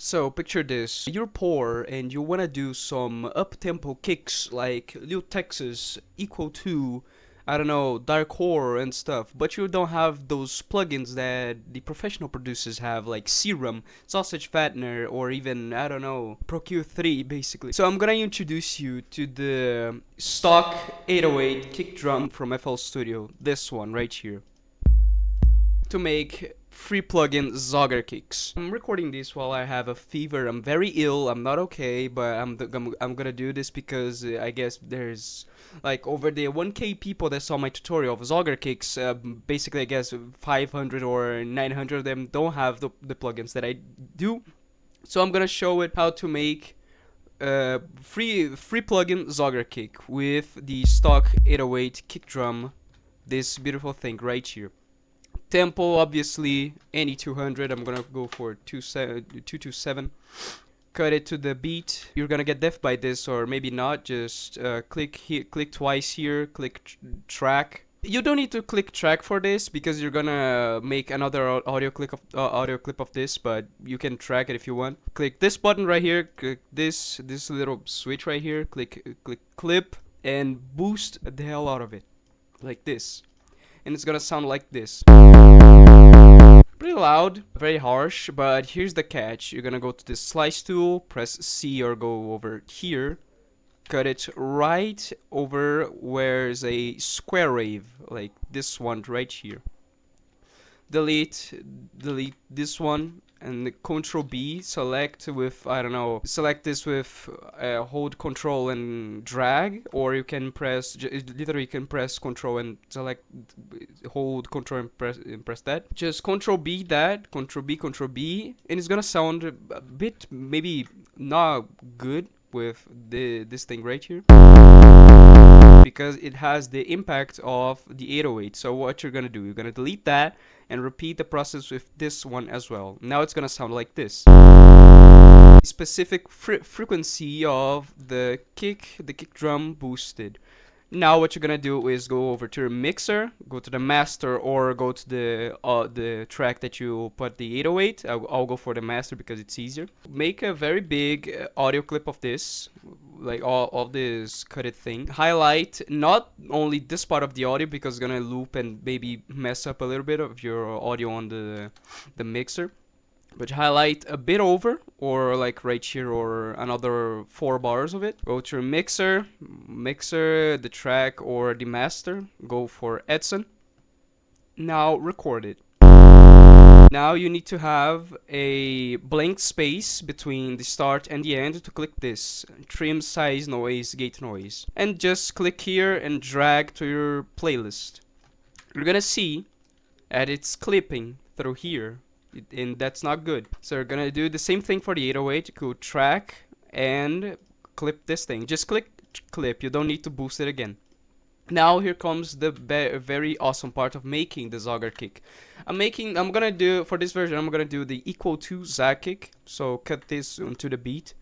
So picture this, you're poor and you wanna do some up-tempo kicks like Lil Texas equal to, I don't know, Dark Horror and stuff, but you don't have those plugins that the professional producers have, like Serum, Sausage Fattener, or even, I don't know, Pro Q3 basically. So I'm gonna introduce you to the stock 808 kick drum from FL Studio, this one right here, to make free plugin Zaag kicks. I'm recording this while I have a fever. I'm very ill. I'm not okay, but I'm gonna do this because I guess there's like over the 1K people that saw my tutorial of Zaag kicks. Basically, I guess 500 or 900 of them don't have the plugins that I do. So I'm gonna show it how to make free plugin Zaag kick with the stock 808 kick drum. This beautiful thing right here. Tempo, obviously, any 200. I'm gonna go for 227. Cut it to the beat. You're gonna get deaf by this, or maybe not. Just click here, click twice here, click track. You don't need to click track for this because you're gonna make another audio clip of this, but you can track it if you want. Click this button right here. Click this little switch right here. Click clip and boost the hell out of it, like this, and it's gonna sound like this. Pretty loud, very harsh, but here's the catch. You're gonna go to the slice tool, press C or go over here, cut it right over where's a square wave, like this one right here. Delete this one and the Control B, select with, I don't know, select this with hold Control and drag, or you can press, literally you can press Control and select, hold Control and press that. Just Control B that, Control B, and it's gonna sound a bit maybe not good with this thing right here, because it has the impact of the 808. So what you're gonna do, you're gonna delete that and repeat the process with this one as well. Now it's gonna sound like this. Specific frequency of the kick drum boosted. Now what you're gonna do is go over to your mixer, go to the master, or go to the track that you put the 808. I'll go for the master because it's easier. Make a very big audio clip of this, like all of this cutted thing. Highlight not only this part of the audio because it's gonna loop and maybe mess up a little bit of your audio on the mixer, but highlight a bit over, or like right here, or another 4 bars of it. Go to your mixer, the track or the master, go for Edson. Now record it. Now you need to have a blank space between the start and the end to click this. Trim size noise, gate noise. And just click here and drag to your playlist. You're gonna see that it's clipping through here, and that's not good. So you're gonna do the same thing for the 808. Go track and clip this thing. Just click clip, you don't need to boost it again. Now here comes the very awesome part of making the Zaag kick. I'm gonna do, for this version, I'm gonna do the equal to Zaag kick. So cut this onto the beat,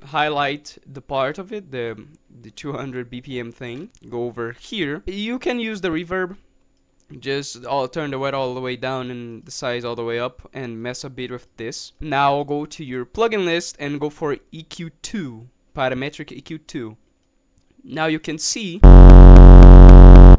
highlight the part of it, the 200 BPM thing, go over here. You can use the reverb, just turn the width all the way down and the size all the way up and mess a bit with this. Now go to your plugin list and go for EQ2, parametric EQ2. Now you can see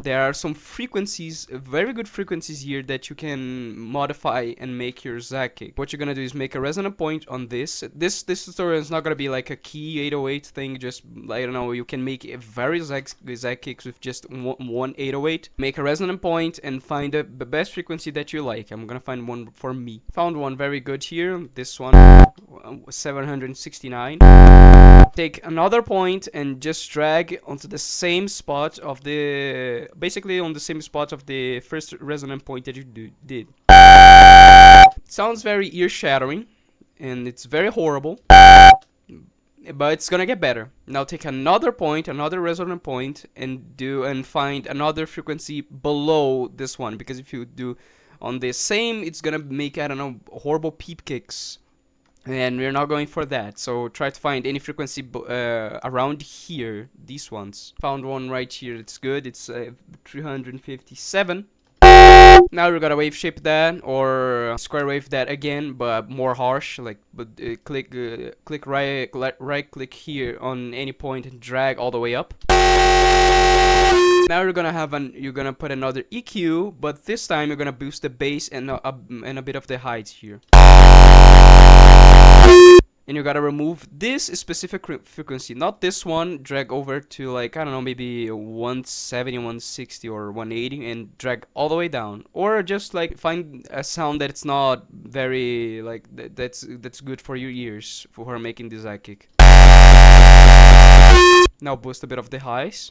there are some frequencies, very good frequencies here that you can modify and make your Zaag kick. What you're gonna do is make a resonant point on this. This tutorial is not gonna be like a key 808 thing, just, I don't know, you can make a very Zaag kicks with just one 808. Make a resonant point and find the best frequency that you like. I'm gonna find one for me. Found one very good here, this one, 769. Take another point and just drag onto the same spot of the, basically on the same spot of the first resonant point that you did. It sounds very ear-shattering and it's very horrible, but it's gonna get better. Now take another point, another resonant point, and find another frequency below this one, because if you do on the same, it's gonna make, I don't know, horrible peep kicks. And we're not going for that, so try to find any frequency around here, these ones. Found one right here, it's good, it's 357. Now you're gonna wave shape that or square wave that again, but more harsh. Like, but click right click here on any point and drag all the way up. Now you're gonna put another EQ, but this time you're gonna boost the bass and a bit of the height here. And you gotta remove this specific frequency, not this one. Drag over to, like, I don't know, maybe 170, 160, or 180, and drag all the way down. Or just like find a sound that's not very like that's good for your ears for making this Zaag kick. Now boost a bit of the highs.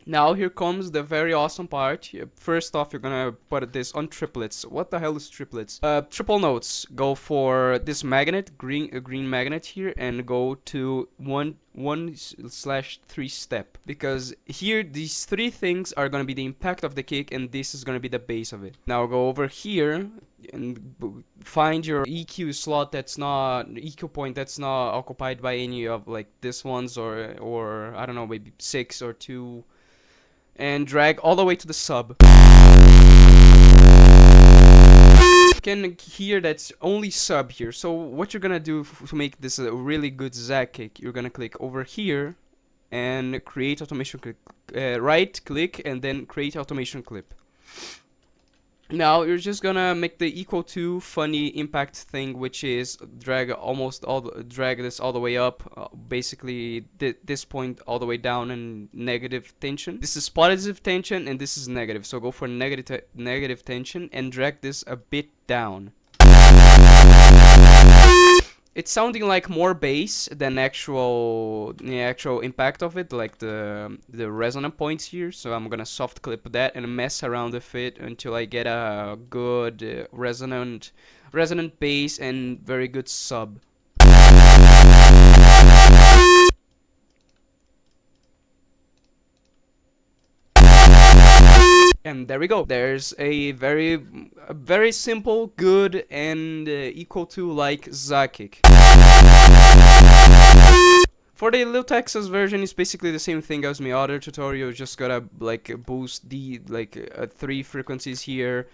Now here comes the very awesome part. First off, you're gonna put this on triplets. What the hell is triplets? Triple notes. Go for this magnet, green magnet here, and go to one/3 step, because here these three things are gonna be the impact of the kick, and this is gonna be the base of it. Now go over here and find your EQ slot that's not EQ point that's not occupied by any of like this ones or I don't know, maybe 6 or 2. And drag all the way to the sub. You can hear that's only sub here. So what you're gonna do to make this a really good Zaag kick, you're gonna click over here and create automation clip. Right click and then create automation clip. Now you're just gonna make the equal to funny impact thing, which is drag this all the way up, basically this point all the way down, and negative tension. This is positive tension and this is negative, so go for negative tension and drag this a bit down. It's sounding like more bass than the actual impact of it, like the resonant points here. So I'm gonna soft clip that and mess around with it until I get a good resonant bass and very good sub. And there we go. There's a very simple, good, and equal to like Zaag kick. For the Lil Texas version, it's basically the same thing as my other tutorial. Just gotta like boost the 3 frequencies here.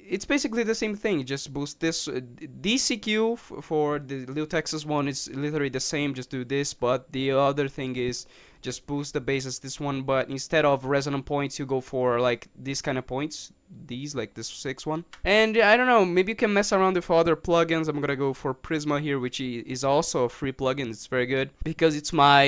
It's basically the same thing. Just boost this DCQ for the Lil Texas one is literally the same. Just do this, but the other thing is just boost the bass as this one, but instead of resonant points you go for like these kind of points, these, like this 6 one. And I don't know, maybe you can mess around with other plugins. I'm gonna go for Prisma here, which is also a free plugin. It's very good because it's my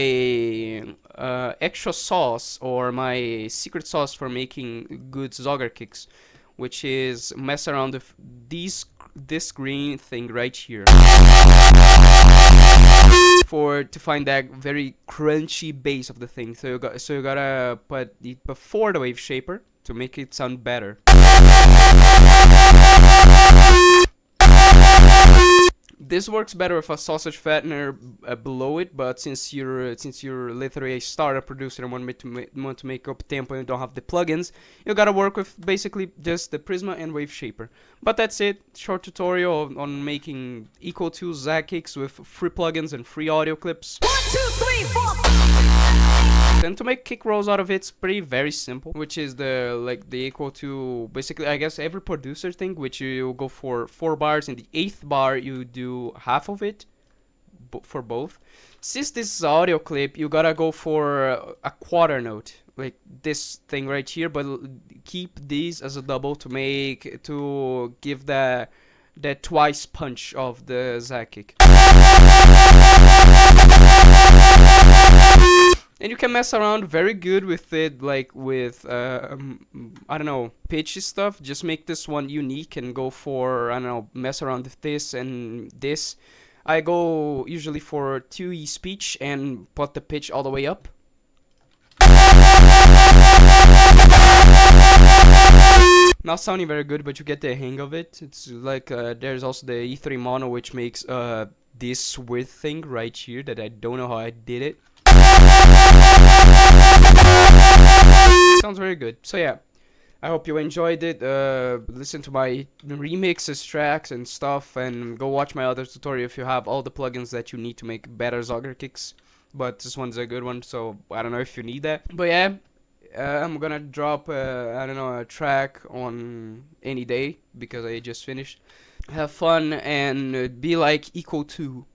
extra sauce, or my secret sauce for making good Zogger kicks, which is mess around with this green thing right here to find that very crunchy bass of the thing. So you gotta put it before the wave shaper to make it sound better. This works better with a sausage fattener below it, but since you're literally a startup producer and want to make up tempo and don't have the plugins, you gotta work with basically just the Prisma and Wave Shaper. But that's it. Short tutorial on making equal to Zaag kicks with free plugins and free audio clips. 1, 2, 3, 4. And to make kick rolls out of it's very simple, which is the equal to basically, I guess, every producer thing, which you go for 4 bars, and the 8th bar you do half of it for both. Since this is audio clip, you gotta go for a quarter note, like this thing right here, but keep these as a double to give that twice punch of the Zaag kick. And you can mess around very good with it, like with, I don't know, pitch stuff. Just make this one unique and go for, I don't know, mess around with this and this. I go usually for 2E speech and put the pitch all the way up. Not sounding very good, but you get the hang of it. It's like, there's also the E3 mono, which makes this weird thing right here that I don't know how I did it. Sounds very good. So yeah, I hope you enjoyed it. Listen to my remixes, tracks and stuff, and go watch my other tutorial if you have all the plugins that you need to make better Zogger kicks. But this one's a good one, so I don't know if you need that. But yeah, I'm gonna drop I don't know, a track on any day because I just finished. Have fun and be like equal to.